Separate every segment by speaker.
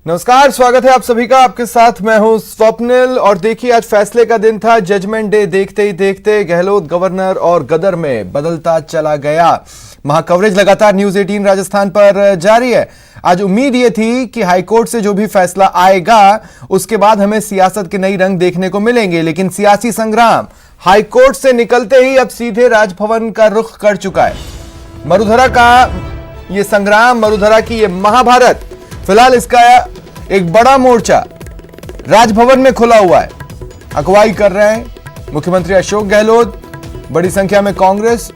Speaker 1: नमस्कार, स्वागत है आप सभी का। आपके साथ मैं हूं स्वप्निल। और देखिए, आज फैसले का दिन था, जजमेंट डे। देखते ही देखते गहलोत, गवर्नर और गदर में बदलता चला गया। वहां कवरेज लगातार न्यूज 18 राजस्थान पर जारी है। आज उम्मीद ये थी कि हाईकोर्ट से जो भी फैसला आएगा उसके बाद हमें सियासत के नई रंग देखने को मिलेंगे, लेकिन सियासी संग्राम हाईकोर्ट से निकलते ही अब सीधे राजभवन का रुख कर चुका है। मरुधरा का ये संग्राम, मरुधरा की ये महाभारत, फिलहाल इसका एक बड़ा मोर्चा राजभवन में खुला हुआ है। अगुवाई कर रहे हैं मुख्यमंत्री अशोक गहलोत। बड़ी संख्या में कांग्रेस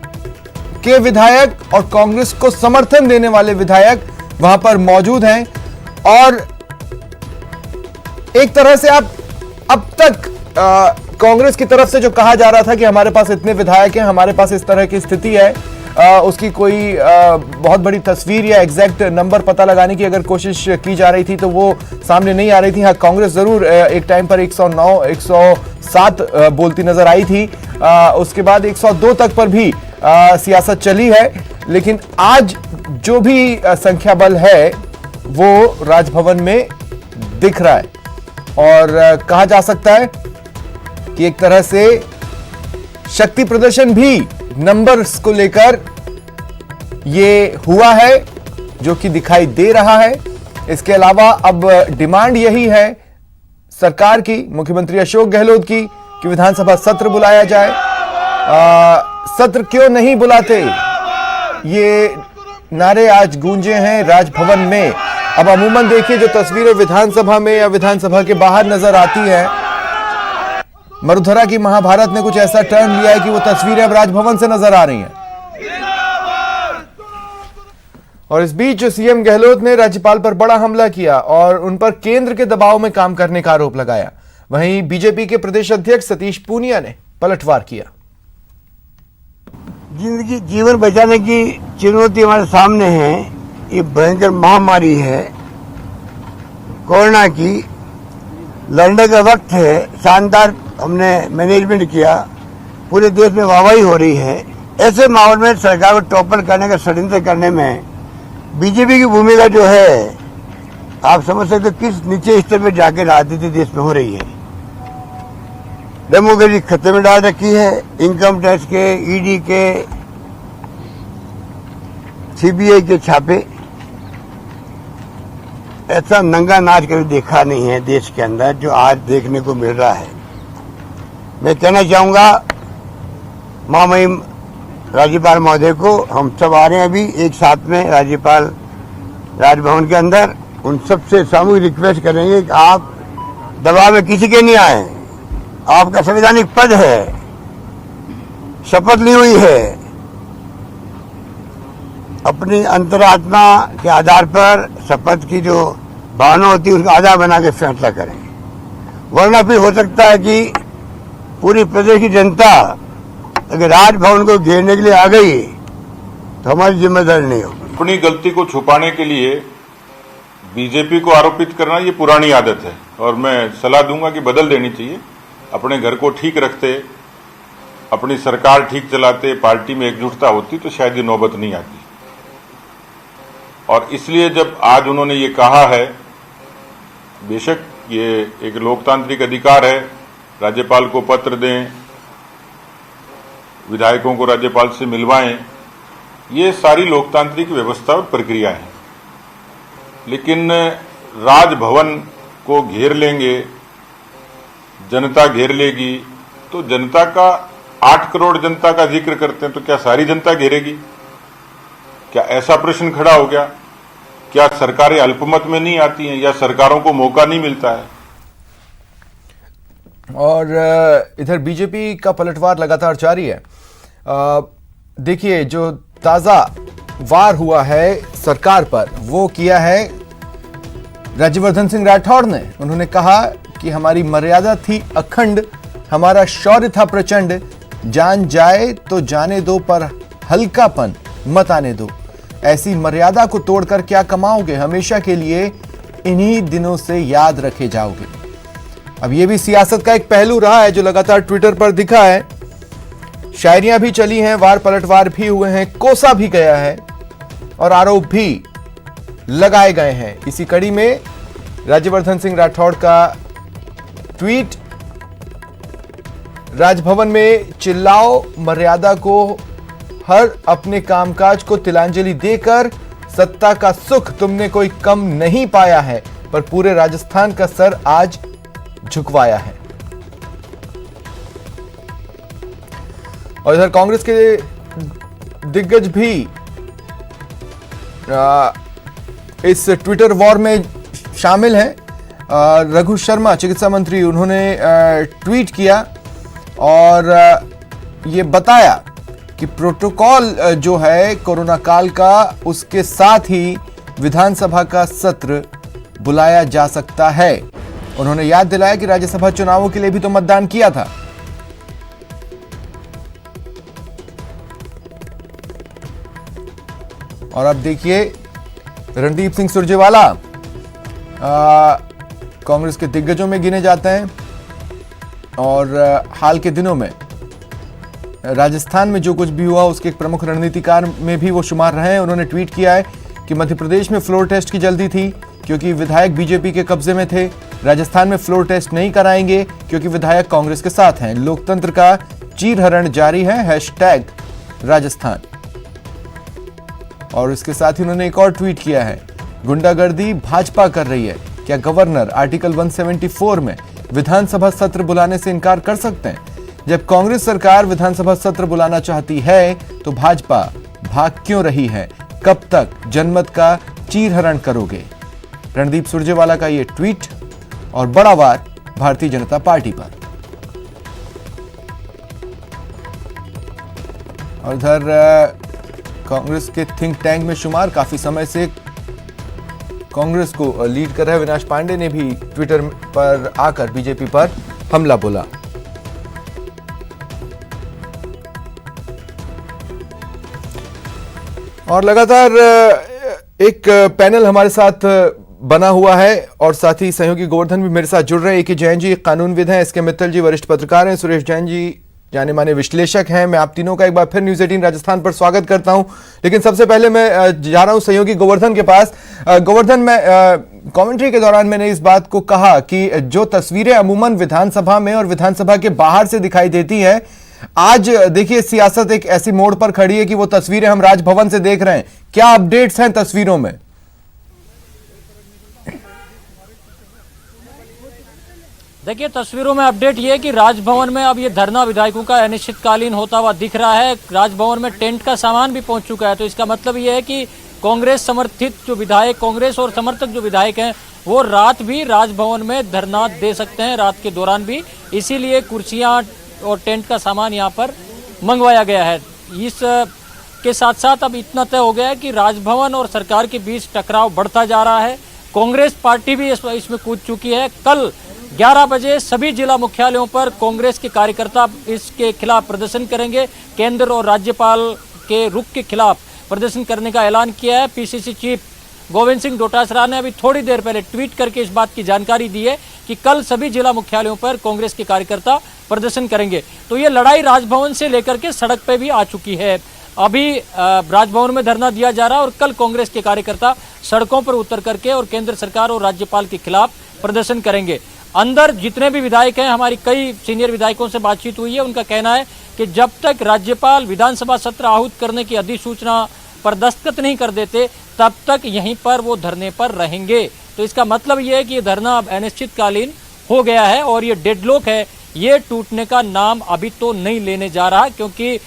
Speaker 1: के विधायक और कांग्रेस को समर्थन देने वाले विधायक वहां पर मौजूद हैं। और एक तरह से आप अब तक कांग्रेस की तरफ से जो कहा जा रहा था कि हमारे पास इतने विधायक हैं, हमारे पास इस तरह की स्थिति है, उसकी कोई बहुत बड़ी तस्वीर या एग्जैक्ट नंबर पता लगाने की अगर कोशिश की जा रही थी तो वो सामने नहीं आ रही थी। हाँ, कांग्रेस जरूर एक टाइम पर 109, 107 बोलती नजर आई थी। उसके बाद 102 तक पर भी सियासत चली है। लेकिन आज जो भी संख्या बल है वो राजभवन में दिख रहा है। और कहा जा सकता है कि एक तरह से शक्ति प्रदर्शन भी नंबर्स को लेकर ये हुआ है, जो कि दिखाई दे रहा है। इसके अलावा अब डिमांड यही है सरकार की, मुख्यमंत्री अशोक गहलोत की, कि विधानसभा सत्र बुलाया जाए। सत्र क्यों नहीं बुलाते, ये नारे आज गूंजे हैं राजभवन में। अब अमूमन देखिए, जो तस्वीरें विधानसभा में या विधानसभा के बाहर नजर आती हैं, मरुधरा की महाभारत ने कुछ ऐसा टर्न लिया है कि वो तस्वीरें अब राजभवन से नजर आ रही हैं। और इस बीच सीएम गहलोत ने राज्यपाल पर बड़ा हमला किया और उन पर केंद्र के दबाव में काम करने का आरोप लगाया। वहीं बीजेपी के प्रदेश अध्यक्ष सतीश पूनिया ने पलटवार किया।
Speaker 2: जिंदगी जीवन बचाने की चुनौती हमारे सामने है। ये भयंकर महामारी है कोरोना की, लड़ने का वक्त है। शानदार हमने मैनेजमेंट किया, पूरे देश में वाहवाही हो रही है। ऐसे माहौल में सरकार को टॉपर करने का षड्यंत्र करने में बीजेपी की भूमिका जो है, आप समझ सकते हो किस नीचे स्तर पर जाकर राजनीति देश में हो रही है। डेमोक्रेसी खतरे में डाल रखी है। इनकम टैक्स के, ईडी के, सीबीआई के छापे, ऐसा नंगा नाच कभी देखा नहीं है देश के अंदर जो आज देखने को मिल रहा है। मैं कहना चाहूंगा महामहिम राज्यपाल महोदय को, हम सब आ रहे हैं अभी एक साथ में राज्यपाल राजभवन के अंदर, उन सबसे सामूहिक रिक्वेस्ट करेंगे कि आप दबाव में किसी के नहीं आए। आपका संवैधानिक पद है, शपथ ली हुई है, अपनी अंतरात्मा के आधार पर शपथ की जो भावना होती है उसका आधार बना के फैसला करें। वरना फिर हो सकता है कि पूरी प्रदेश की जनता अगर राजभवन को घेरने के लिए आ गई तो हमारी जिम्मेदारी नहीं होगी।
Speaker 3: अपनी गलती को छुपाने के लिए बीजेपी को आरोपित करना ये पुरानी आदत है और मैं सलाह दूंगा कि बदल देनी चाहिए। अपने घर को ठीक रखते, अपनी सरकार ठीक चलाते, पार्टी में एकजुटता होती तो शायद ये नौबत नहीं आती। और इसलिए जब आज उन्होंने ये कहा है, बेशक ये एक लोकतांत्रिक अधिकार है, राज्यपाल को पत्र दें, विधायकों को राज्यपाल से मिलवाएं, ये सारी लोकतांत्रिक व्यवस्था और प्रक्रिया है। लेकिन राजभवन को घेर लेंगे, जनता घेर लेगी, तो जनता का 8 करोड़ जनता का जिक्र करते हैं तो क्या सारी जनता घेरेगी? क्या ऐसा प्रश्न खड़ा हो गया? क्या सरकारें अल्पमत में नहीं आती हैं या सरकारों को मौका नहीं मिलता है?
Speaker 1: और इधर बीजेपी का पलटवार लगातार जारी है। देखिए, जो ताजा वार हुआ है सरकार पर वो किया है राज्यवर्धन सिंह राठौड़ ने। उन्होंने कहा कि हमारी मर्यादा थी अखंड, हमारा शौर्य था प्रचंड, जान जाए तो जाने दो पर हल्कापन मत आने दो। ऐसी मर्यादा को तोड़कर क्या कमाओगे, हमेशा के लिए इन्हीं दिनों से याद रखे जाओगे। अब यह भी सियासत का एक पहलू रहा है जो लगातार ट्विटर पर दिखा है। शायरियां भी चली हैं, वार पलटवार भी हुए हैं, कोसा भी गया है और आरोप भी लगाए गए हैं। इसी कड़ी में राज्यवर्धन सिंह राठौड़ का ट्वीट, राजभवन में चिल्लाओ, मर्यादा को, हर अपने कामकाज को तिलांजलि देकर, सत्ता का सुख तुमने कोई कम नहीं पाया है, पर पूरे राजस्थान का सर आज झुकवाया है। और इधर कांग्रेस के दिग्गज भी इस ट्विटर वॉर में शामिल हैं। रघु शर्मा चिकित्सा मंत्री, उन्होंने ट्वीट किया और ये बताया कि प्रोटोकॉल जो है कोरोना काल का, उसके साथ ही विधानसभा का सत्र बुलाया जा सकता है। उन्होंने याद दिलाया कि राज्यसभा चुनावों के लिए भी तो मतदान किया था। और अब देखिए रणदीप सिंह सुरजेवाला कांग्रेस के दिग्गजों में गिने जाते हैं और हाल के दिनों में राजस्थान में जो कुछ भी हुआ उसके एक प्रमुख रणनीतिकार में भी वो शुमार रहे हैं। उन्होंने ट्वीट किया है कि मध्य प्रदेश में फ्लोर टेस्ट की जल्दी थी क्योंकि विधायक बीजेपी के कब्जे में थे। राजस्थान में फ्लोर टेस्ट नहीं कराएंगे क्योंकि विधायक कांग्रेस के साथ हैं। लोकतंत्र का चीरहरण जारी है, हैशटैग राजस्थान। और इसके साथ ही उन्होंने एक और ट्वीट किया है, गुंडागर्दी भाजपा कर रही है, क्या गवर्नर आर्टिकल 174 में विधानसभा सत्र बुलाने से इनकार कर सकते हैं? जब कांग्रेस सरकार विधानसभा सत्र बुलाना चाहती है तो भाजपा भाग क्यों रही है? कब तक जनमत का चीरहरण करोगे? रणदीप सुरजेवाला का यह ट्वीट और बड़ा वार भारतीय जनता पार्टी पर। और इधर कांग्रेस के थिंक टैंक में शुमार, काफी समय से कांग्रेस को लीड कर रहे अविनाश पांडे ने भी ट्विटर पर आकर बीजेपी पर हमला बोला। और लगातार एक पैनल हमारे साथ बना हुआ है और साथ ही सहयोगी गोवर्धन भी मेरे साथ जुड़ रहे हैं। ए.के. जैन जी कानूनविद हैं, एस.के. मित्तल जी वरिष्ठ पत्रकार हैं, सुरेश जैन जी जाने माने विश्लेषक हैं। मैं आप तीनों का एक बार फिर न्यूज़ 18 राजस्थान पर स्वागत करता हूं। लेकिन सबसे पहले मैं जा रहा हूं सहयोगी गोवर्धन के पास। गोवर्धन, मैं कमेंट्री के दौरान मैंने इस बात को कहा कि जो तस्वीरें अमूमन विधानसभा में और विधानसभा के बाहर से दिखाई देती है, आज देखिए सियासत एक ऐसी मोड़ पर खड़ी है कि वो तस्वीरें हम राजभवन से देख रहे हैं। क्या अपडेट्स हैं तस्वीरों में?
Speaker 4: देखिए, तस्वीरों में अपडेट ये है कि राजभवन में अब ये धरना विधायकों का अनिश्चितकालीन होता हुआ दिख रहा है। राजभवन में टेंट का सामान भी पहुंच चुका है। तो इसका मतलब ये है कि कांग्रेस समर्थित जो विधायक, कांग्रेस और समर्थक जो विधायक हैं, वो रात भी राजभवन में धरना दे सकते हैं, रात के दौरान भी। इसीलिए कुर्सियां और टेंट का सामान यहाँ पर मंगवाया गया है। इस के साथ साथ अब इतना तय हो गया है कि राजभवन और सरकार के बीच टकराव बढ़ता जा रहा है। कांग्रेस पार्टी भी इसमें कूद चुकी है। कल 11 बजे सभी जिला मुख्यालयों पर कांग्रेस के कार्यकर्ता इसके खिलाफ प्रदर्शन करेंगे। केंद्र और राज्यपाल के रुख के खिलाफ प्रदर्शन करने का ऐलान किया है। पीसीसी चीफ गोविंद सिंह डोटासरा ने अभी थोड़ी देर पहले ट्वीट करके इस बात की जानकारी दी है कि कल सभी जिला मुख्यालयों पर कांग्रेस के कार्यकर्ता प्रदर्शन करेंगे। तो ये लड़ाई राजभवन से लेकर के सड़क पे भी आ चुकी है। अभी राजभवन में धरना दिया जा रहा है और कल कांग्रेस के कार्यकर्ता सड़कों पर उतर करके और केंद्र सरकार और राज्यपाल के खिलाफ प्रदर्शन करेंगे। अंदर जितने भी विधायक हैं, हमारी कई सीनियर विधायकों से बातचीत हुई है, उनका कहना है कि जब तक राज्यपाल विधानसभा सत्र आहूत करने की अधिसूचना पर दस्तखत नहीं कर देते तब तक यहीं पर वो धरने पर रहेंगे। तो इसका मतलब ये है कि ये धरना अब अनिश्चितकालीन हो गया है और ये डेडलॉक है, ये टूटने का नाम अभी तो नहीं लेने जा रहा, क्योंकि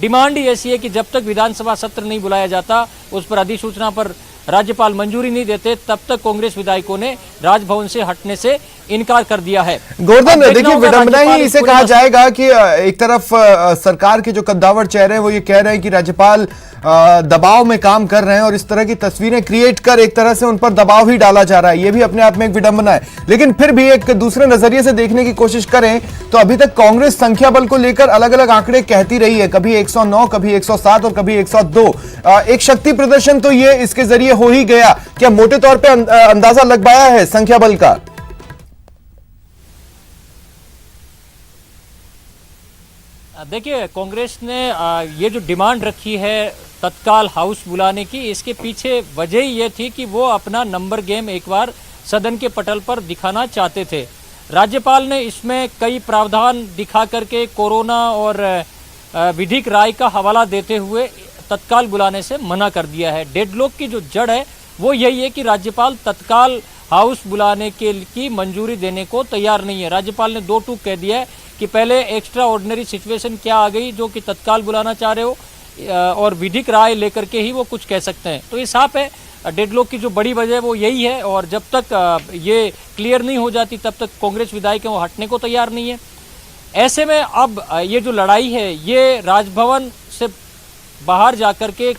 Speaker 4: डिमांड ही ऐसी है कि जब तक विधानसभा सत्र नहीं बुलाया जाता, उस पर अधिसूचना पर राज्यपाल मंजूरी नहीं देते, तब तक कांग्रेस विधायकों ने राजभवन से हटने से इनकार कर दिया है।
Speaker 1: गोवर्धन, देखिए विडंबना ही इसे कहा जाएगा कि एक तरफ सरकार के जो कद्दावर चेहरे हैं वो ये कह रहे हैं कि राज्यपाल दबाव में काम कर रहे हैं और इस तरह की तस्वीरें क्रिएट कर एक तरह से उन पर दबाव ही डाला जा रहा है। ये भी अपने आप में एक विडंबना है। लेकिन फिर भी एक दूसरे नजरिए से देखने की कोशिश करें तो अभी तक कांग्रेस संख्या बल को लेकर अलग अलग आंकड़े कहती रही है, कभी 109, कभी 107 और कभी 102। एक शक्ति प्रदर्शन तो ये इसके जरिए हो ही गया। क्या मोटे तौर पर अंदाजा लग पाया है संख्या बल का?
Speaker 4: देखिए, कांग्रेस ने ये जो डिमांड रखी है तत्काल हाउस बुलाने की, इसके पीछे वजह ये थी कि वो अपना नंबर गेम एक बार सदन के पटल पर दिखाना चाहते थे। राज्यपाल ने इसमें कई प्रावधान दिखा करके कोरोना और विधिक राय का हवाला देते हुए तत्काल बुलाने से मना कर दिया है। डेडलॉक की जो जड़ है वो यही है कि राज्यपाल तत्काल हाउस बुलाने की मंजूरी देने को तैयार नहीं है। राज्यपाल ने दो टूक कह दिया है कि पहले एक्स्ट्रा ऑर्डिनरी सिचुएशन क्या आ गई जो कि तत्काल बुलाना चाह रहे हो, और विधिक राय लेकर के ही वो कुछ कह सकते हैं। तो ये साफ है डेडलॉक की जो बड़ी वजह है वो यही है, और जब तक ये क्लियर नहीं हो जाती तब तक कांग्रेस विधायक वो हटने को तैयार नहीं है। ऐसे में अब ये जो लड़ाई है ये राजभवन से बाहर जाकर के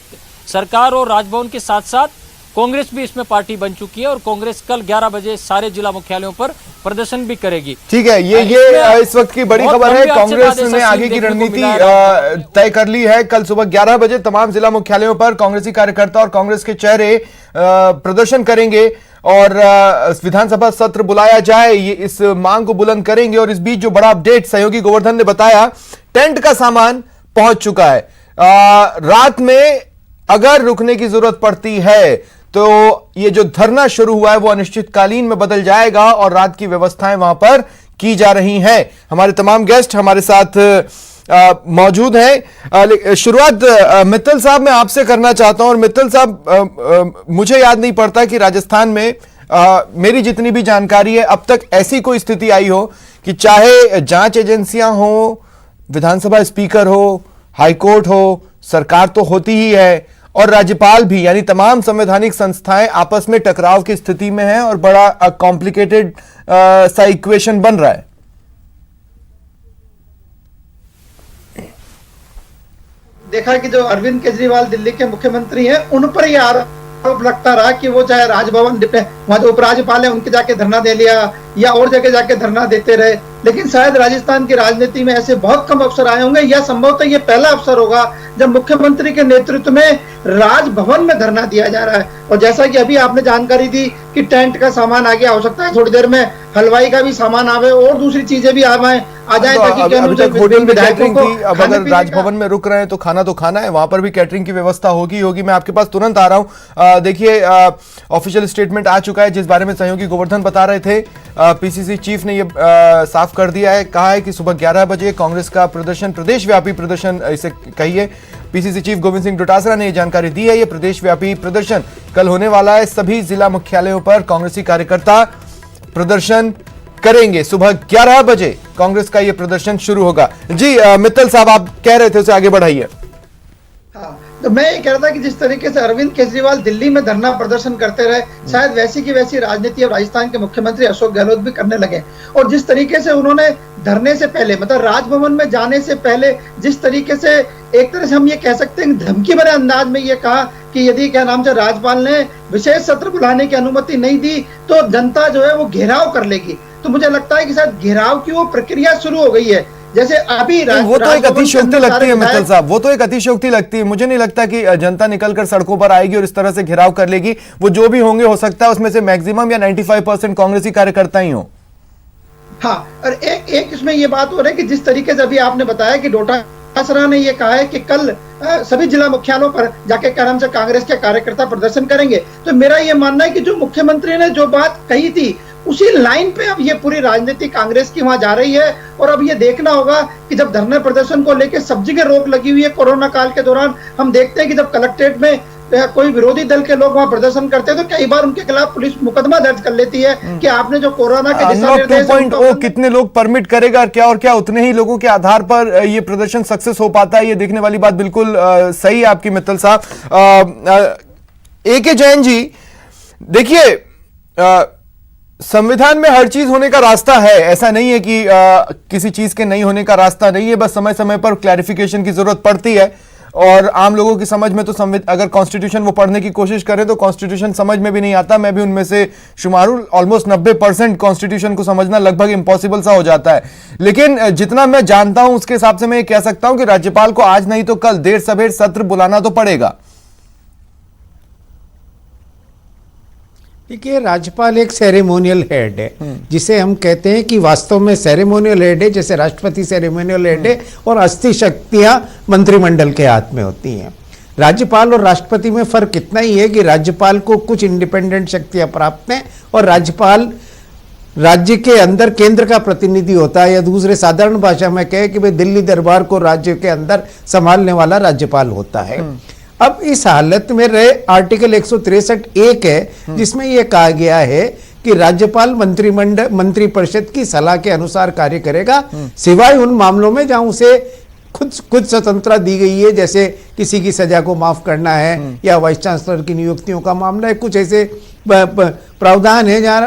Speaker 4: सरकार और राजभवन के साथ साथ कांग्रेस भी इसमें पार्टी बन चुकी है, और कांग्रेस कल 11 बजे सारे जिला मुख्यालयों पर प्रदर्शन भी करेगी।
Speaker 1: ठीक है, ये इस वक्त की बड़ी खबर है। कांग्रेस ने आगे की रणनीति तय कर ली है। कल सुबह 11 बजे तमाम जिला मुख्यालयों पर कांग्रेसी कार्यकर्ता और कांग्रेस के चेहरे प्रदर्शन करेंगे और विधानसभा सत्र बुलाया जाए, ये इस मांग को बुलंद करेंगे। और इस बीच जो बड़ा अपडेट सहयोगी गोवर्धन ने बताया, टेंट का सामान पहुंच चुका है। रात में अगर रुकने की जरूरत पड़ती है तो ये जो धरना शुरू हुआ है वो अनिश्चितकालीन में बदल जाएगा, और रात की व्यवस्थाएं वहां पर की जा रही हैं। हमारे तमाम गेस्ट हमारे साथ मौजूद हैं। शुरुआत मित्तल साहब मैं आपसे करना चाहता हूं। और मित्तल साहब, मुझे याद नहीं पड़ता कि राजस्थान में मेरी जितनी भी जानकारी है अब तक ऐसी कोई स्थिति आई हो कि चाहे जांच एजेंसियां हो, विधानसभा स्पीकर हो, हाईकोर्ट हो, सरकार तो होती ही है, और राज्यपाल भी, यानी तमाम संवैधानिक संस्थाएं आपस में टकराव की स्थिति में हैं और बड़ा कॉम्प्लिकेटेड सा इक्वेशन बन रहा है।
Speaker 5: देखा कि जो अरविंद केजरीवाल दिल्ली के मुख्यमंत्री हैं उन पर यह आरोप लगता रहा कि वो चाहे राजभवन वहां जो उपराज्यपाल है उनके जाके धरना दे लिया या और जगह जाके धरना देते रहे। लेकिन शायद राजस्थान की राजनीति में ऐसे बहुत कम अवसर आए होंगे, या संभवतः ये पहला अवसर होगा जब मुख्यमंत्री के नेतृत्व में राजभवन में धरना दिया जा रहा है। और जैसा कि अभी आपने जानकारी दी कि टेंट का सामान आ गया, हो सकता है थोड़ी देर में हलवाई का भी सामान आवे और दूसरी चीजें भी आ जाए ताकि
Speaker 1: होटल में कैटरिंग की, अब अगर राजभवन में रुक रहे हैं तो खाना खाना है, वहां पर भी कैटरिंग की व्यवस्था होगी। मैं आपके पास तुरंत आ रहा हूं। देखिए, ऑफिशियल स्टेटमेंट आ चुका है जिस बारे में सहयोगी गोवर्धन बता रहे थे। पीसीसी चीफ ने यह साफ कर दिया है, कहा है कि सुबह 11 बजे कांग्रेस का प्रदर्शन, प्रदेशव्यापी प्रदर्शन इसे कहिए। पीसीसी चीफ गोविंद सिंह डोटासरा ने यह जानकारी दी है। यह प्रदेशव्यापी प्रदर्शन कल होने वाला है। सभी जिला मुख्यालयों पर कांग्रेसी कार्यकर्ता प्रदर्शन करेंगे। सुबह 11 बजे कांग्रेस का यह प्रदर्शन शुरू होगा। जी मित्तल साहब, आप कह रहे थे, उसे आगे बढ़ाइए।
Speaker 5: हाँ, तो मैं ये कह रहा था कि जिस तरीके से अरविंद केजरीवाल दिल्ली में धरना प्रदर्शन करते रहे, शायद वैसी की वैसी राजनीति अब राजस्थान के मुख्यमंत्री अशोक गहलोत भी करने लगे। और जिस तरीके से उन्होंने धरने से पहले, मतलब राजभवन में जाने से पहले, जिस तरीके से एक तरह से हम ये कह सकते हैं धमकी भरे अंदाज में ये कहा कि यदि क्या नाम से राज्यपाल ने विशेष सत्र बुलाने की अनुमति नहीं दी तो जनता जो है वो घेराव कर लेगी। तो मुझे लगता है कि शायद घेराव की वो प्रक्रिया शुरू हो गई है। जैसे अभी
Speaker 1: वो तो एक अतिशयोक्ति लगती है मित्तल साहब, वो तो एक अतिशयोक्ति लगती है। मुझे नहीं लगता कि जनता निकलकर सड़कों पर आएगी और इस तरह से घेराव कर लेगी। वो जो भी होंगे, हो सकता है उसमें से मैक्सिमम या 95% कांग्रेसी कार्यकर्ता ही हो।
Speaker 5: हाँ, और एक इसमें ये बात हो रही है कि जिस तरीके से अभी आपने बताया कि डोटासरा ने ये कहा है कि कल सभी जिला मुख्यालयों पर जाके क्या नाम से कांग्रेस के कार्यकर्ता प्रदर्शन करेंगे, तो मेरा ये मानना है कि जो मुख्यमंत्री ने जो बात कही थी उसी लाइन पे अब ये पूरी राजनीति कांग्रेस की वहां जा रही है। और अब ये देखना होगा कि जब धरने प्रदर्शन को लेकर सब जगह रोक लगी हुई है कोरोना काल के दौरान, हम देखते हैं कि जब कलेक्ट्रेट में कोई विरोधी दल के लोग वहां प्रदर्शन करते हैं तो कई बार उनके खिलाफ पुलिस मुकदमा दर्ज कर लेती है कि आपने जो कोरोना के दिशा निर्देश
Speaker 1: 2.0 कितने लोग परमिट करेगा क्या, और क्या उतने ही लोगों के आधार पर ये प्रदर्शन सक्सेस हो पाता है, ये देखने वाली बात बिल्कुल सही है आपकी मित्तल साहब। ए.के. जैन जी, देखिए, संविधान में हर चीज होने का रास्ता है, ऐसा नहीं है कि किसी चीज के नहीं होने का रास्ता नहीं है, बस समय समय पर क्लैरिफिकेशन की जरूरत पड़ती है। और आम लोगों की समझ में तो अगर कॉन्स्टिट्यूशन वो पढ़ने की कोशिश करें तो कॉन्स्टिट्यूशन समझ में भी नहीं आता। मैं भी उनमें से शुमार हूं। ऑलमोस्ट 90% कॉन्स्टिट्यूशन को समझना लगभग इम्पॉसिबल सा हो जाता है। लेकिन जितना मैं जानता हूं उसके हिसाब से मैं ये कह सकता हूं कि राज्यपाल को आज नहीं तो कल देर सवेर सत्र बुलाना तो पड़ेगा।
Speaker 6: देखिए, राज्यपाल एक सेरेमोनियल हेड है, जिसे हम कहते हैं कि वास्तव में सेरेमोनियल हेड है, जैसे राष्ट्रपति सेरेमोनियल हेड है और अस्थि शक्तियां मंत्रिमंडल के हाथ में होती हैं। राज्यपाल और राष्ट्रपति में फर्क इतना ही है कि राज्यपाल को कुछ इंडिपेंडेंट शक्तियां प्राप्त हैं और राज्यपाल राज्य के अंदर केंद्र का प्रतिनिधि होता है, या दूसरे साधारण भाषा में कहे कि भाई दिल्ली दरबार को राज्य के अंदर संभालने वाला राज्यपाल होता है। अब इस हालत में रहे आर्टिकल 163(1) है जिसमें यह कहा गया है कि राज्यपाल मंत्रिपरिषद की सलाह के अनुसार कार्य करेगा, सिवाय उन मामलों में जहां उसे खुद स्वतंत्रता दी गई है, जैसे किसी की सजा को माफ करना है या वाइस चांसलर की नियुक्तियों का मामला है। कुछ ऐसे प्रावधान है जहां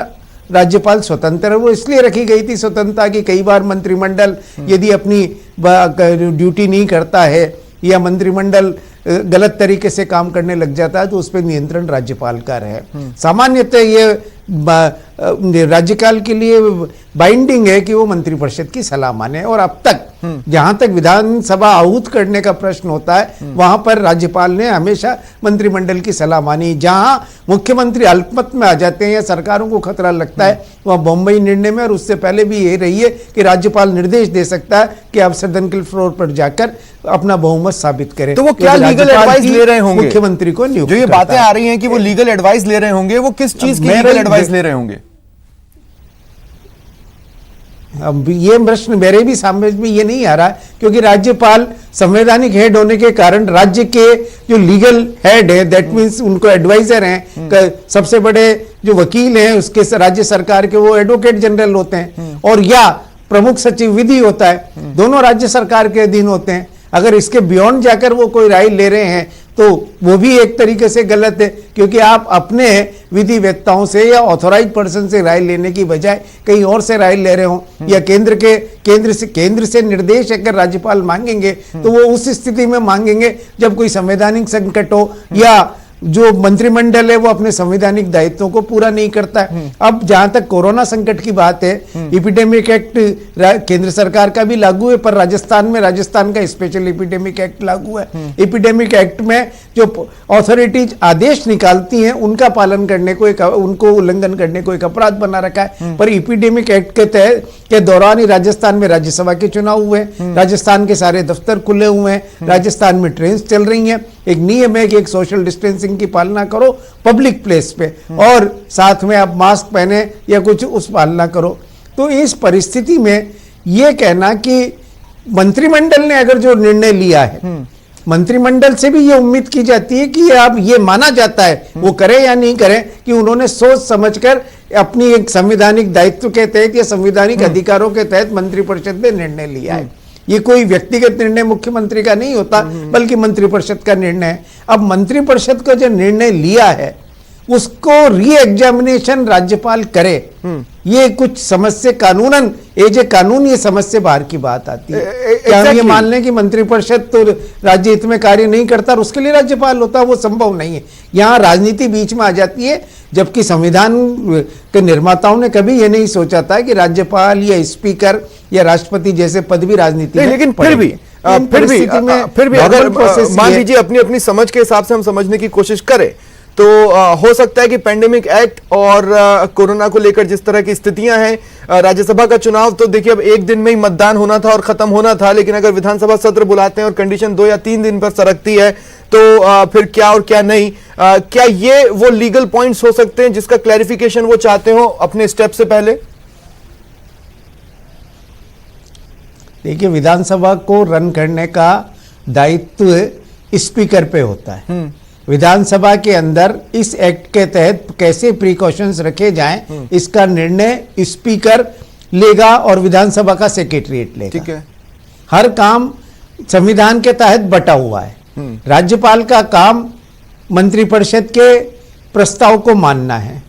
Speaker 6: राज्यपाल स्वतंत्र है। वो इसलिए रखी गई थी स्वतंत्रता की कई बार मंत्रिमंडल यदि अपनी ड्यूटी नहीं करता है या मंत्रिमंडल गलत तरीके से काम करने लग जाता है तो उस पर नियंत्रण राज्यपाल का है। सामान्यतः ये राज्यपाल के लिए बाइंडिंग है कि वो मंत्रिपरिषद की सलाह माने। और अब तक जहां तक विधानसभा आहूत करने का प्रश्न होता है वहां पर राज्यपाल ने हमेशा मंत्रिमंडल की सलाह मानी। जहां मुख्यमंत्री अल्पमत में आ जाते हैं या सरकारों को खतरा लगता है वहां बम्बई निर्णय में, और उससे पहले भी ये रही है कि राज्यपाल निर्देश दे सकता है कि आप सदन के फ्लोर पर जाकर अपना बहुमत साबित करें।
Speaker 1: तो वो क्या लीगल एडवाइस ले रहे होंगे
Speaker 6: मुख्यमंत्री को नियुक्त
Speaker 1: जो ये बातें आ रही हैं कि वो लीगल एडवाइस ले रहे होंगे, वो किस चीज की लीगल एडवाइस ले रहे होंगे?
Speaker 6: अब ये प्रश्न मेरे भी समझ में ये नहीं आ रहा क्योंकि राज्यपाल संवैधानिक हेड होने के कारण राज्य के जो लीगल हेड है दैट मींस उनको एडवाइजर हैं, सबसे बड़े जो वकील हैं उसके राज्य सरकार के वो एडवोकेट जनरल होते हैं, और या प्रमुख सचिव विधि होता है, दोनों राज्य सरकार के अधीन होते हैं। अगर इसके बियॉन्ड जाकर वो कोई राय ले रहे हैं तो वो भी एक तरीके से गलत है, क्योंकि आप अपने विधि वेत्ताओं से या ऑथोराइज पर्सन से राय लेने की बजाय कहीं और से राय ले रहे हो, या केंद्र से निर्देश अगर राज्यपाल मांगेंगे तो वो उस स्थिति में मांगेंगे जब कोई संवैधानिक संकट हो या जो मंत्रिमंडल है वो अपने संवैधानिक दायित्वों को पूरा नहीं करता है। अब जहां तक कोरोना संकट की बात है, एपिडेमिक एक्ट केंद्र सरकार का भी लागू है, पर राजस्थान का स्पेशल एपिडेमिक एक्ट लागू है। एपिडेमिक एक्ट में जो अथॉरिटीज आदेश निकालती हैं उनका पालन करने को उनको उल्लंघन करने को एक अपराध बना रखा है। पर एपिडेमिक एक्ट के तहत के दौरान ही राजस्थान में राज्यसभा के चुनाव हुए, राजस्थान के सारे दफ्तर खुले हुए हैं, राजस्थान में ट्रेन चल रही हैं। एक नियम है कि एक सोशल डिस्टेंसिंग की पालना करो पब्लिक प्लेस पे, और साथ में आप मास्क पहने या कुछ उस पालना करो। तो इस परिस्थिति में यह कहना कि मंत्रिमंडल ने अगर जो निर्णय लिया है, मंत्रिमंडल से भी ये उम्मीद की जाती है कि अब ये माना जाता है वो करें या नहीं करें कि उन्होंने सोच समझकर अपनी एक संवैधानिक दायित्व के तहत या संवैधानिक अधिकारों के तहत मंत्रिपरिषद ने निर्णय लिया है। ये कोई व्यक्तिगत निर्णय मुख्यमंत्री का नहीं होता बल्कि मंत्रिपरिषद का निर्णय है। अब मंत्रिपरिषद का जो निर्णय लिया है उसको री एग्जामिनेशन राज्यपाल करे, ये कुछ समस्या कानूनन एज ए कानून ये समस्या बाहर की बात आती है। क्या हम ये मान लें कि मंत्रिपरिषद तो राज्य हित में कार्य नहीं करता और उसके लिए राज्यपाल होता, वो संभव नहीं है। यहाँ राजनीति बीच में आ जाती है, जबकि संविधान के निर्माताओं ने कभी ये नहीं सोचा था कि राज्यपाल या स्पीकर या राष्ट्रपति जैसे पद भी राजनीति में,
Speaker 1: लेकिन फिर भी अगर मान लीजिए अपनी अपनी समझ के हिसाब से हम समझने की कोशिश करें तो हो सकता है कि पैंडेमिक एक्ट और कोरोना को लेकर जिस तरह की स्थितियां हैं, राज्यसभा का चुनाव तो देखिए अब एक दिन में ही मतदान होना था और खत्म होना था, लेकिन अगर विधानसभा सत्र बुलाते हैं और कंडीशन 2 या 3 दिन पर सरकती है तो फिर क्या और क्या नहीं, क्या ये वो लीगल पॉइंट्स हो सकते हैं जिसका क्लैरिफिकेशन वो चाहते हो अपने स्टेप से पहले?
Speaker 6: देखिए, विधानसभा को रन करने का दायित्व स्पीकर पे होता है। विधानसभा के अंदर इस एक्ट के तहत कैसे प्रिकॉशंस रखे जाएं इसका निर्णय स्पीकर लेगा और विधानसभा का सेक्रेटरीट लेगा।
Speaker 1: ठीक है,
Speaker 6: हर काम संविधान के तहत बटा हुआ है। राज्यपाल का काम मंत्रिपरिषद के प्रस्ताव को मानना है।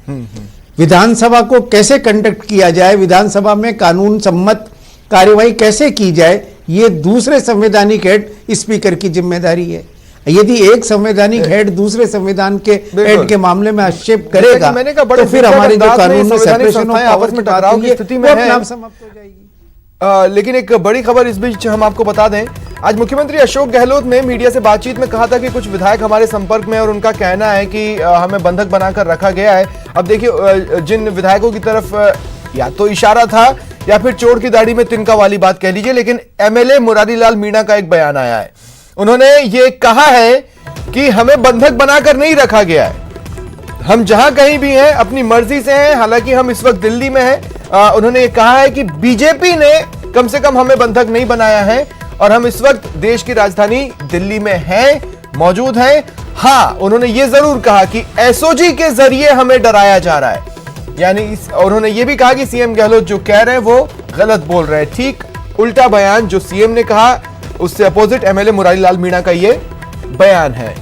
Speaker 6: विधानसभा को कैसे कंडक्ट किया जाए, विधानसभा में कानून सम्मत कार्यवाही कैसे की जाए, ये दूसरे संवैधानिक हेड स्पीकर की जिम्मेदारी है। यदि एक संवैधानिक हेड दूसरे संविधान के हेड के मामले में आक्षेप करेगा तो फिर हमारे जो कानून में सेपरेशन ऑफ पावर्स में टकराव की स्थिति में है, समाप्त हो जाएगी।
Speaker 1: लेकिन एक बड़ी खबर इस बीच हम आपको बता दें, आज मुख्यमंत्री अशोक गहलोत ने मीडिया से बातचीत में कहा था कि कुछ विधायक हमारे संपर्क में और उनका कहना है कि हमें बंधक बनाकर रखा गया है। अब देखिए, जिन विधायकों की तरफ या तो इशारा था या फिर चोर की दाढ़ी में तिनका वाली बात कह लीजिए, लेकिन एमएलए मुरारी लाल मीणा का एक बयान आया है। उन्होंने ये कहा है कि हमें बंधक बनाकर नहीं रखा गया है, हम जहां कहीं भी हैं अपनी मर्जी से हैं। हालांकि हम इस वक्त दिल्ली में हैं। उन्होंने ये कहा है कि बीजेपी ने कम से कम हमें बंधक नहीं बनाया है और हम इस वक्त देश की राजधानी दिल्ली में हैं, मौजूद हैं। हां, उन्होंने ये जरूर कहा कि एसओजी के जरिए हमें डराया जा रहा है, यानी उन्होंने ये भी कहा कि सीएम गहलोत जो कह रहे हैं वो गलत बोल रहे हैं। ठीक उल्टा बयान जो सीएम ने कहा, उससे अपोजिट एमएलए मुरारी लाल मीणा का ये बयान है।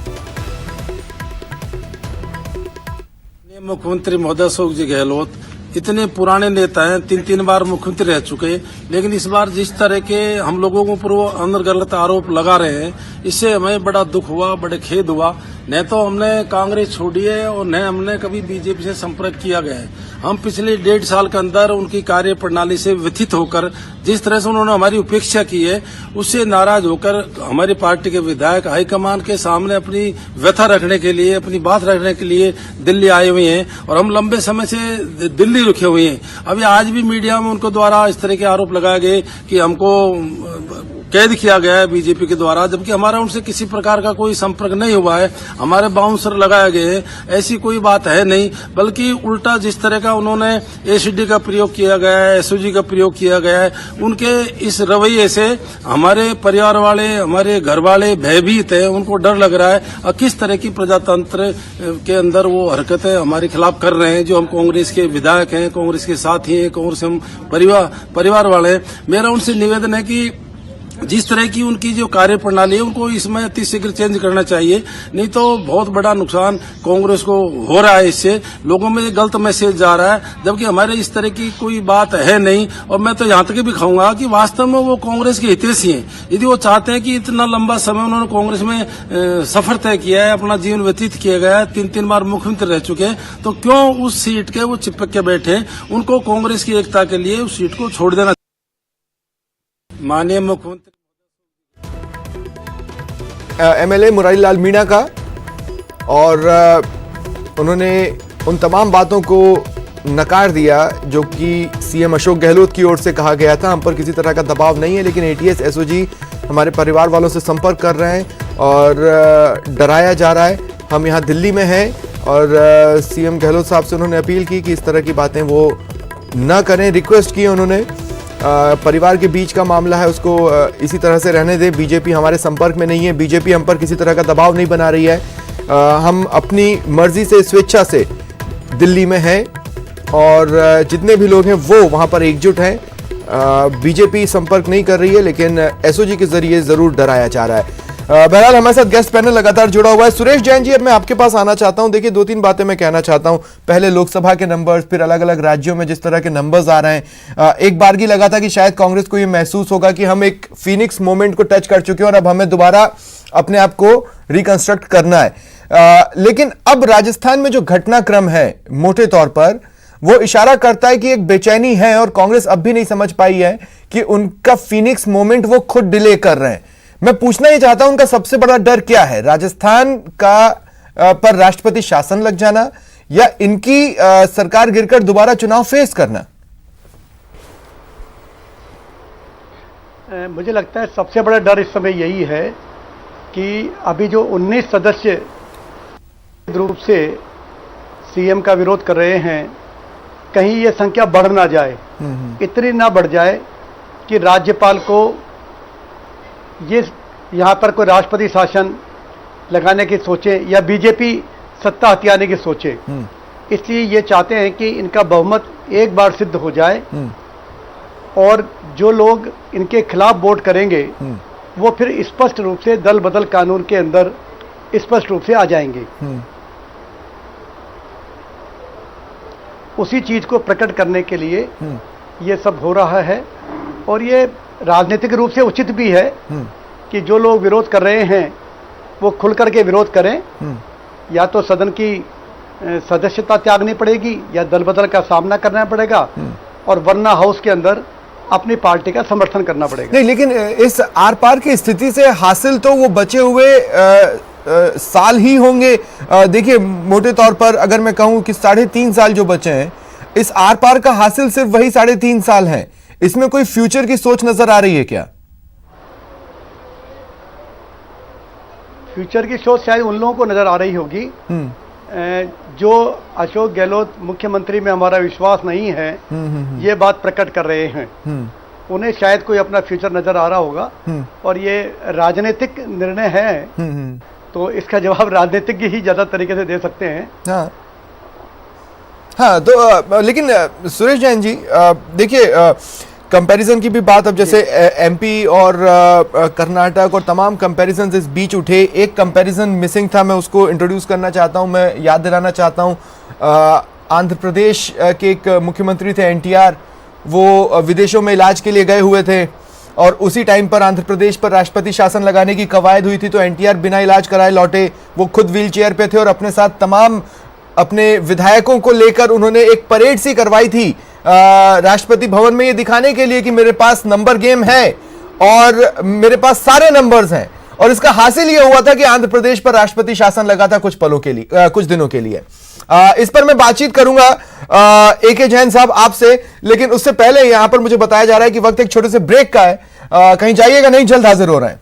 Speaker 7: मुख्यमंत्री महोदय अशोक जी गहलोत इतने पुराने नेता हैं, 3 बार मुख्यमंत्री रह चुके, लेकिन इस बार जिस तरह के हम लोगों को पूर्व अंदर गलत आरोप लगा रहे हैं, इससे हमें बड़ा दुख हुआ, बड़े खेद हुआ। न तो हमने कांग्रेस छोड़ी है और न हमने कभी बीजेपी से संपर्क किया गया है। हम पिछले 1.5 साल के अंदर उनकी कार्य प्रणाली से व्यथित होकर, जिस तरह से उन्होंने हमारी उपेक्षा की है, उससे नाराज होकर हमारी पार्टी के विधायक हाईकमान के सामने अपनी व्यथा रखने के लिए, अपनी बात रखने के लिए दिल्ली आए हुए हैं और हम लंबे समय से दिल्ली रुके हुए हैं। अभी आज भी मीडिया में उनको द्वारा इस तरह के आरोप लगाए गए कि हमको कैद किया गया है बीजेपी के द्वारा, जबकि हमारा उनसे किसी प्रकार का कोई संपर्क नहीं हुआ है। हमारे बाउंसर लगाए गए हैं, ऐसी कोई बात है नहीं, बल्कि उल्टा जिस तरह का उन्होंने एसीडी का प्रयोग किया गया है, एसओजी का प्रयोग किया गया है, उनके इस रवैये से हमारे परिवार वाले, हमारे घर वाले भयभीत है, उनको डर लग रहा है। और किस तरह की प्रजातंत्र के अंदर वो हरकतें हमारे खिलाफ कर रहे हैं, जो हम कांग्रेस के विधायक हैं, कांग्रेस के साथी हैं, कांग्रेस हम परिवार वाले हैं। मेरा उनसे निवेदन है कि जिस तरह की उनकी जो कार्य प्रणाली है, उनको इसमें अतिशीघ्र चेंज करना चाहिए, नहीं तो बहुत बड़ा नुकसान कांग्रेस को हो रहा है। इससे लोगों में गलत मैसेज जा रहा है, जबकि हमारे इस तरह की कोई बात है नहीं। और मैं तो यहाँ तक भी कहूंगा कि वास्तव में वो कांग्रेस के हितैषी हैं। यदि वो चाहते हैं कि इतना लंबा समय उन्होंने कांग्रेस में सफर तय किया है, अपना जीवन व्यतीत किया गया है, 3 बार मुख्यमंत्री रह चुके हैं, तो क्यों उस सीट के वो चिपक के बैठे? उनको कांग्रेस की एकता के लिए उस सीट को छोड़ देना। माननीय मुख्यमंत्री
Speaker 1: एमएलए मुरारी लाल मीणा का, और उन्होंने उन तमाम बातों को नकार दिया जो कि सीएम अशोक गहलोत की ओर से कहा गया था। हम पर किसी तरह का दबाव नहीं है, लेकिन एटीएस एसओजी हमारे परिवार वालों से संपर्क कर रहे हैं और डराया जा रहा है। हम यहाँ दिल्ली में हैं और सीएम गहलोत साहब से उन्होंने अपील की कि इस तरह की बातें वो न करें, रिक्वेस्ट की उन्होंने। परिवार के बीच का मामला है, उसको इसी तरह से रहने दें। बीजेपी हमारे संपर्क में नहीं है, बीजेपी हम पर किसी तरह का दबाव नहीं बना रही है। हम अपनी मर्जी से, स्वेच्छा से दिल्ली में हैं और जितने भी लोग हैं वो वहां पर एकजुट हैं। बीजेपी संपर्क नहीं कर रही है, लेकिन एसओजी के जरिए जरूर डराया जा रहा है। बहरहाल हमारे साथ गेस्ट पैनल लगातार जुड़ा हुआ है। सुरेश जैन जी, अब मैं आपके पास आना चाहता हूं। देखिए, 2-3 बातें मैं कहना चाहता हूं। पहले लोकसभा के नंबर्स, फिर अलग अलग राज्यों में जिस तरह के नंबर्स आ रहे हैं, एक बार की लगा था कि शायद कांग्रेस को ये महसूस होगा कि हम एक फीनिक्स मोमेंट को टच कर चुके हैं और अब हमें दोबारा अपने आप को रिकंस्ट्रक्ट करना है। लेकिन अब राजस्थान में जो घटनाक्रम है, मोटे तौर पर वो इशारा करता है कि एक बेचैनी है और कांग्रेस अब भी नहीं समझ पाई है कि उनका फीनिक्स मोमेंट वो खुद डिले कर रहे हैं। मैं पूछना ही चाहता हूं, उनका सबसे बड़ा डर क्या है? राजस्थान का पर राष्ट्रपति शासन लग जाना या इनकी सरकार गिरकर दोबारा चुनाव फेस करना?
Speaker 8: मुझे लगता है सबसे बड़ा डर इस समय यही है कि अभी जो 19 सदस्य रूप से सीएम का विरोध कर रहे हैं, कहीं ये संख्या बढ़ ना जाए, इतनी ना बढ़ जाए कि राज्यपाल को ये यहाँ पर कोई राष्ट्रपति शासन लगाने की सोचे या बीजेपी सत्ता हथियाने की सोचे। इसलिए ये चाहते हैं कि इनका बहुमत एक बार सिद्ध हो जाए और जो लोग इनके खिलाफ वोट करेंगे वो फिर स्पष्ट रूप से दल बदल कानून के अंदर स्पष्ट रूप से आ जाएंगे। उसी चीज को प्रकट करने के लिए ये सब हो रहा है और ये राजनीतिक रूप से उचित भी है कि जो लोग विरोध कर रहे हैं वो खुल करके विरोध करें। या तो सदन की सदस्यता त्यागनी पड़ेगी या दल बदल का सामना करना पड़ेगा और वरना हाउस के अंदर अपनी पार्टी का समर्थन करना पड़ेगा।
Speaker 1: नहीं, लेकिन इस आर पार की स्थिति से हासिल तो वो बचे हुए साल ही होंगे। देखिए, मोटे तौर पर अगर मैं कहूं कि 3.5 साल जो बचे हैं, इस आर पार का हासिल सिर्फ वही 3.5 साल है। इसमें कोई फ्यूचर की सोच नजर आ रही है क्या?
Speaker 8: फ्यूचर की सोच शायद उन लोगों को नजर आ रही होगी जो अशोक गहलोत मुख्यमंत्री में हमारा विश्वास नहीं है, ये बात प्रकट कर रहे हैं। उन्हें शायद कोई अपना फ्यूचर नजर आ रहा होगा और ये राजनीतिक निर्णय है, तो इसका जवाब राजनीतिक ही ज्यादा तरीके से दे सकते हैं।
Speaker 1: हाँ हाँ, तो लेकिन सुरेश जैन जी देखिए, कंपैरिजन की भी बात, अब जैसे एमपी और कर्नाटक और तमाम कंपैरिजन इस बीच उठे, एक कंपैरिजन मिसिंग था, मैं उसको इंट्रोड्यूस करना चाहता हूं, मैं याद दिलाना चाहता हूं। आंध्र प्रदेश के एक मुख्यमंत्री थे एनटीआर, वो विदेशों में इलाज के लिए गए हुए थे और उसी टाइम पर आंध्र प्रदेश पर राष्ट्रपति शासन लगाने की कवायद हुई थी, तो एनटीआर बिना इलाज कराए लौटे। वो खुद व्हील चेयर पे थे और अपने साथ तमाम अपने विधायकों को लेकर उन्होंने एक परेड सी करवाई थी राष्ट्रपति भवन में, ये दिखाने के लिए कि मेरे पास नंबर गेम है और मेरे पास सारे नंबर्स हैं। और इसका हासिल ये हुआ था कि आंध्र प्रदेश पर राष्ट्रपति शासन लगा था कुछ पलों के लिए, कुछ दिनों के लिए। इस पर मैं बातचीत करूंगा एके जैन साहब आपसे, लेकिन उससे पहले यहां पर मुझे बताया जा रहा है कि वक्त एक छोटे से ब्रेक का है। कहीं जाइएगा नहीं, जल्द हाजिर हो रहे हैं।